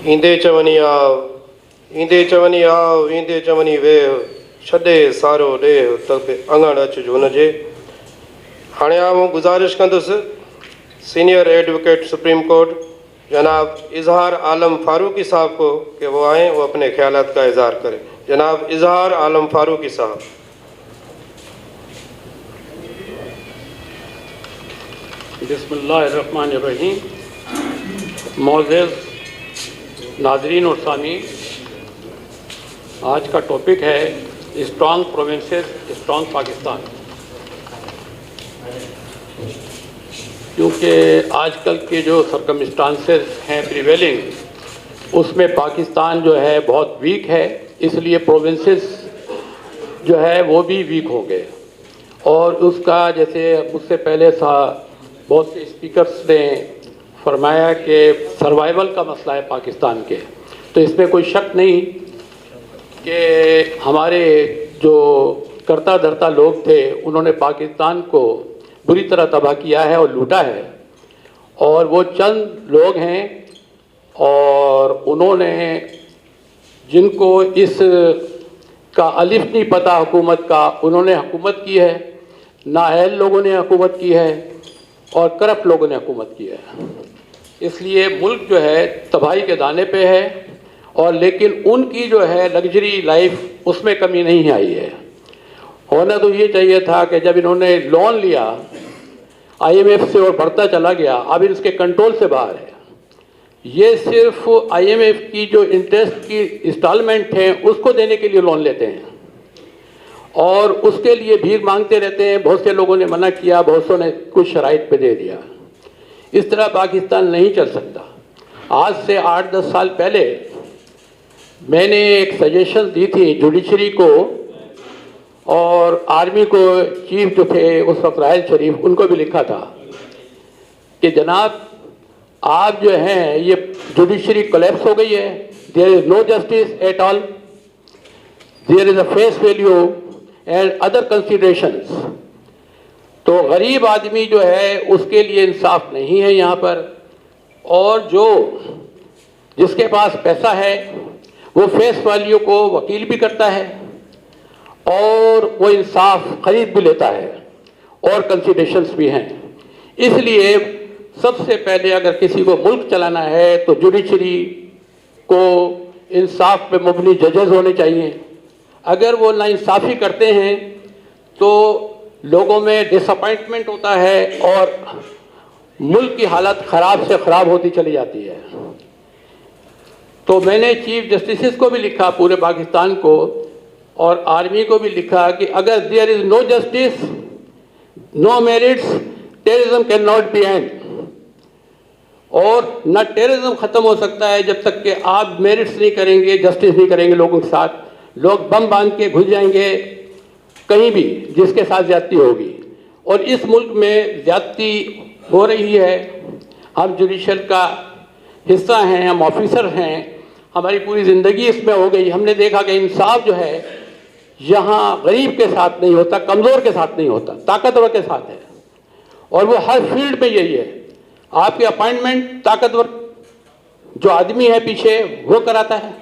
ईंदे चवनी आव ईंदे चवनी आव ईंदे चवनी वेह छॾे सारो ॾेह त अङण अचिजो हुनजे। हाणे आउं गुज़ारिश कंदुसि सीनियर एडवोकेट सुप्रीम कोर्ट जनाब इजहार आलम फारूकी साहब को कि वो आएँ, वो अपने ख्यालात का इजहार करें। जनाब इजहार आलम फारूकी साहब। बिस्मिल्लाहिर्रहमानिर्रहीम। मोअज़्ज़ज़ नाज़रीन और सामीन, आज का टॉपिक है स्ट्रॉन्ग प्रोविंसेस स्ट्रॉन्ग पाकिस्तान। क्योंकि आजकल के जो सर्कमस्टांसेस हैं प्रिवेलिंग, उसमें पाकिस्तान जो है बहुत वीक है, इसलिए प्रोविंसेस जो है वो भी वीक हो गए। और उसका जैसे उससे पहले बहुत से स्पीकर्स ने फरमाया कि सर्वाइवल का मसला है पाकिस्तान के, तो इसमें कोई शक नहीं कि हमारे जो करता धरता लोग थे उन्होंने पाकिस्तान को बुरी तरह तबाह किया है और लूटा है। और वो चंद लोग हैं और उन्होंने जिनको इस का अलिफ नहीं पता हुकूमत का, उन्होंने हुकूमत की है। नाअहल लोगों ने हुकूमत की है और करप्ट लोगों ने हुकूमत की है। इसलिए मुल्क जो है तबाही के दाने पे है। और लेकिन उनकी जो है लग्जरी लाइफ उसमें कमी नहीं आई है। होना तो ये चाहिए था कि जब इन्होंने लोन लिया IMF से और बढ़ता चला गया, अब इसके कंट्रोल से बाहर है। ये सिर्फ IMF की जो इंटरेस्ट की इंस्टॉलमेंट हैं उसको देने के लिए लोन लेते हैं और उसके लिए भीख मांगते रहते हैं। बहुत से लोगों ने मना किया, बहुत से ने कुछ शराइत पे दे दिया। इस तरह पाकिस्तान नहीं चल सकता। आज से 8-10 साल पहले मैंने एक सजेशन दी थी जुडिशरी को और आर्मी को, चीफ जो थे उस वक्त राहल शरीफ, उनको भी लिखा था कि जनाब आप जो हैं ये जुडिशरी कोलैप्स हो गई है, there is no justice at all, there is a face value and other considerations. तो गरीब आदमी जो है उसके लिए इंसाफ नहीं है यहाँ पर। और जो जिसके पास पैसा है वो फेस वैल्यू को वकील भी करता है और वो इंसाफ खरीद भी लेता है और कंसिडरेशंस भी हैं। इसलिए सबसे पहले अगर किसी को मुल्क चलाना है तो जुडिशरी को इंसाफ पे मबनी जजेस होने चाहिए। अगर वो नाइंसाफ़ी करते हैं तो लोगों में डिसअपॉइंटमेंट होता है और मुल्क की हालत ख़राब से ख़राब होती चली जाती है। तो मैंने चीफ जस्टिस को भी लिखा पूरे पाकिस्तान को और आर्मी को भी लिखा कि अगर there is no justice, no merits, terrorism can not be end. और न टेररिज्म ख़त्म हो सकता है जब तक कि आप मेरिट्स नहीं करेंगे, जस्टिस नहीं करेंगे लोगों के साथ। लोग बम बांध के घुस जाएंगे कहीं भी जिसके साथ ज़्यादती होगी। और इस मुल्क में ज़्यादती हो रही है। हम जुडिशल का हिस्सा हैं, हम ऑफिसर हैं, हमारी पूरी ज़िंदगी इसमें हो गई। हमने देखा कि इंसाफ जो है यहाँ गरीब के साथ नहीं होता, कमज़ोर के साथ नहीं होता, ताकतवर के साथ है। और वो हर फील्ड में यही है। आपके अपॉइंटमेंट ताकतवर जो आदमी है पीछे वो कराता है।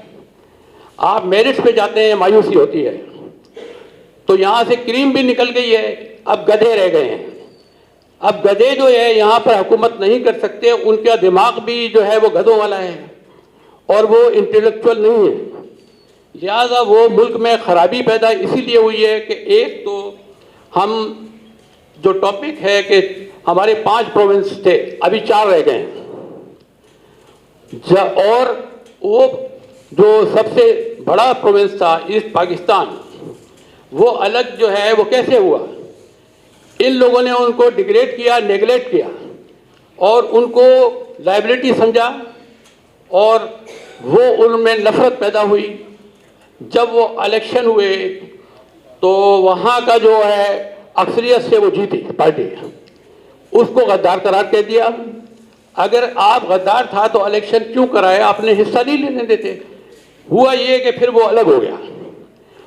आप मेरिट्स पे जाते हैं, मायूसी होती है। तो यहाँ से क्रीम भी निकल गई है, अब गधे रह गए हैं। अब गधे जो है यहाँ पर हुकूमत नहीं कर सकते, उनका दिमाग भी जो है वो गधों वाला है और वो इंटेलेक्चुअल नहीं है। लिहाजा वो मुल्क में ख़राबी पैदा इसीलिए हुई है कि एक तो हम जो टॉपिक है कि हमारे 5 प्रोविंस थे, अभी 4 रह गए हैं। और वो जो सबसे बड़ा प्रोविंस था ईस्ट पाकिस्तान, वो अलग जो है वो कैसे हुआ? इन लोगों ने उनको डिग्रेड किया, नेगलेक्ट किया और उनको लायबिलिटी समझा और वो उनमें नफरत पैदा हुई। जब वो इलेक्शन हुए तो वहाँ का जो है अक्सरियत से वो जीती पार्टी, उसको गद्दार करार कह दिया। अगर आप गद्दार था तो इलेक्शन क्यों कराया? आपने हिस्सा नहीं लेने देते। हुआ ये कि फिर वो अलग हो गया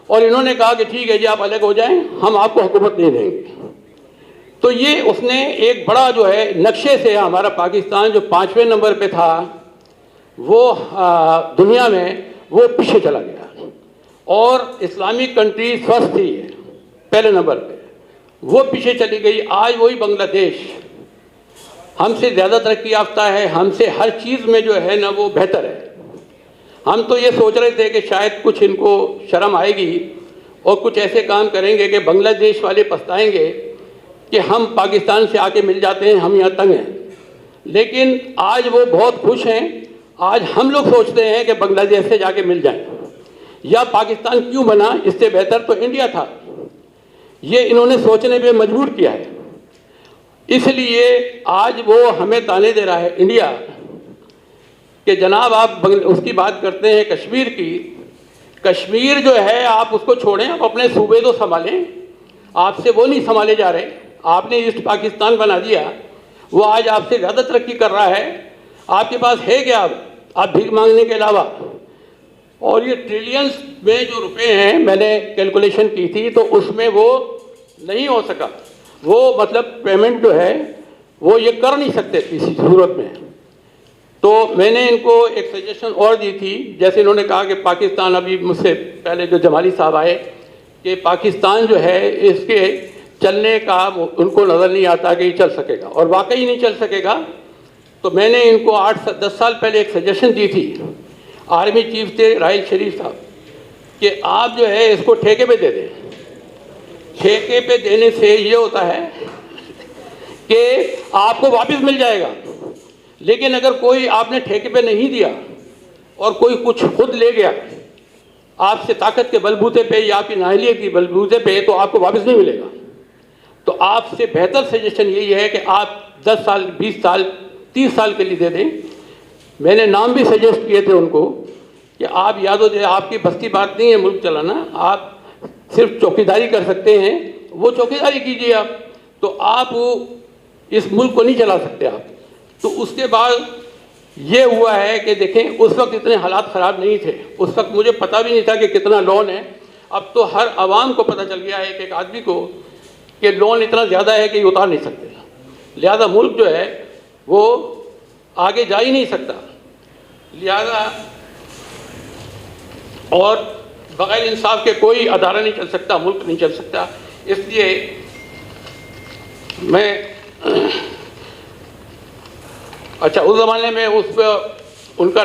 और इन्होंने कहा कि ठीक है जी आप अलग हो जाएं, हम आपको हुकूमत नहीं देंगे। तो ये उसने एक बड़ा जो है नक्शे से हमारा पाकिस्तान जो 5वें नंबर पे था वो दुनिया में वो पीछे चला गया और इस्लामिक कंट्री फर्स्ट थी पहले नंबर पे, वो पीछे चली गई। आज वही बांग्लादेश हमसे ज़्यादा तरक्की याफ्ता है, हमसे हर चीज़ में जो है ना वो बेहतर है। हम तो ये सोच रहे थे कि शायद कुछ इनको शर्म आएगी और कुछ ऐसे काम करेंगे कि बांग्लादेश वाले पछताएंगे कि हम पाकिस्तान से आके मिल जाते हैं, हम यहाँ तंग हैं। लेकिन आज वो बहुत खुश हैं। आज हम लोग सोचते हैं कि बांग्लादेश से जाके मिल जाएं, या पाकिस्तान क्यों बना, इससे बेहतर तो इंडिया था। ये इन्होंने सोचने पे मजबूर किया है। इसलिए आज वो हमें ताने दे रहा है इंडिया कि जनाब आप उसकी बात करते हैं कश्मीर की। कश्मीर जो है आप उसको छोड़ें, आप अपने सूबे तो संभालें, आपसे वो नहीं संभाले जा रहे। आपने ईस्ट पाकिस्तान बना दिया, वो आज आपसे ज़्यादा तरक्की कर रहा है। आपके पास है क्या आप भीख मांगने के अलावा? और ये ट्रिलियंस में जो रुपए हैं, मैंने कैलकुलेशन की थी तो उसमें वो नहीं हो सका। वो मतलब पेमेंट जो है वो ये कर नहीं सकते किसी सूरत में। तो मैंने इनको एक सजेशन और दी थी, जैसे इन्होंने कहा कि पाकिस्तान, अभी मुझसे पहले जो जमाली साहब आए, कि पाकिस्तान जो है इसके चलने का उनको नज़र नहीं आता कि ये चल सकेगा, और वाकई नहीं चल सकेगा। तो मैंने इनको 8-10 साल पहले एक सजेशन दी थी, आर्मी चीफ थे राहिल शरीफ साहब, कि आप जो है इसको ठेके पे दे दें। ठेके पे देने से ये होता है कि आपको वापस मिल जाएगा। लेकिन अगर कोई आपने ठेके पे नहीं दिया और कोई कुछ खुद ले गया आपसे ताकत के बलबूते पे या आपकी नाहलियत की बलबूते पे, तो आपको वापस नहीं मिलेगा। तो आपसे बेहतर सजेशन यही है कि आप 10 साल, 20 साल, 30 साल के लिए दे दें। मैंने नाम भी सजेस्ट किए थे उनको कि आप या तो आपकी बस्ती बात नहीं है मुल्क चलाना, आप सिर्फ चौकीदारी कर सकते हैं, वो चौकीदारी कीजिए आप, तो आप इस मुल्क को नहीं चला सकते आप। तो उसके बाद ये हुआ है कि देखें, उस वक्त इतने हालात ख़राब नहीं थे, उस वक्त मुझे पता भी नहीं था कि कितना लोन है। अब तो हर आवाम को पता चल गया है, एक आदमी को, कि लोन इतना ज़्यादा है कि उतार नहीं सकते। लिहाजा मुल्क जो है वो आगे जा ही नहीं सकता। लिहाजा और बग़ैर इंसाफ के कोई अदारा नहीं चल सकता, मुल्क नहीं चल सकता। इसलिए मैं अच्छा, उस ज़माने में उस पर उनका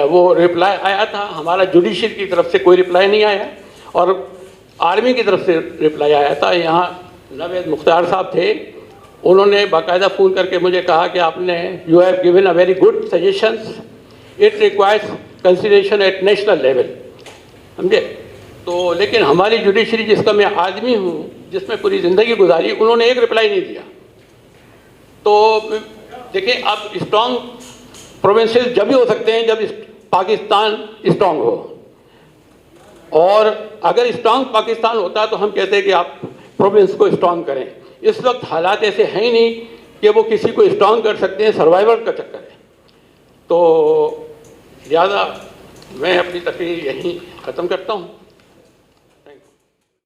वो रिप्लाई आया था, हमारा जुडिशरी की तरफ से कोई रिप्लाई नहीं आया और आर्मी की तरफ से रिप्लाई आया था। यहाँ नवेद मुख्तार साहब थे, उन्होंने बाकायदा फ़ोन करके मुझे कहा कि आपने you have given a very good suggestions, it requires consideration at national level, समझे। तो लेकिन हमारी जुडिशरी, जिसका मैं आदमी हूँ, जिसमें पूरी ज़िंदगी गुजारी, उन्होंने एक रिप्लाई नहीं दिया। तो देखिए, अब स्ट्रॉन्ग प्रोविंसेस जब भी हो सकते हैं जब पाकिस्तान स्ट्रॉन्ग हो, और अगर स्ट्रॉन्ग पाकिस्तान होता तो हम कहते हैं कि आप प्रोविंस को स्ट्रॉन्ग करें। इस वक्त हालात ऐसे हैं ही नहीं कि वो किसी को स्ट्रॉन्ग कर सकते हैं, सर्वाइवल का चक्कर है। तो लिहाजा मैं अपनी तकरीर यहीं ख़त्म करता हूँ।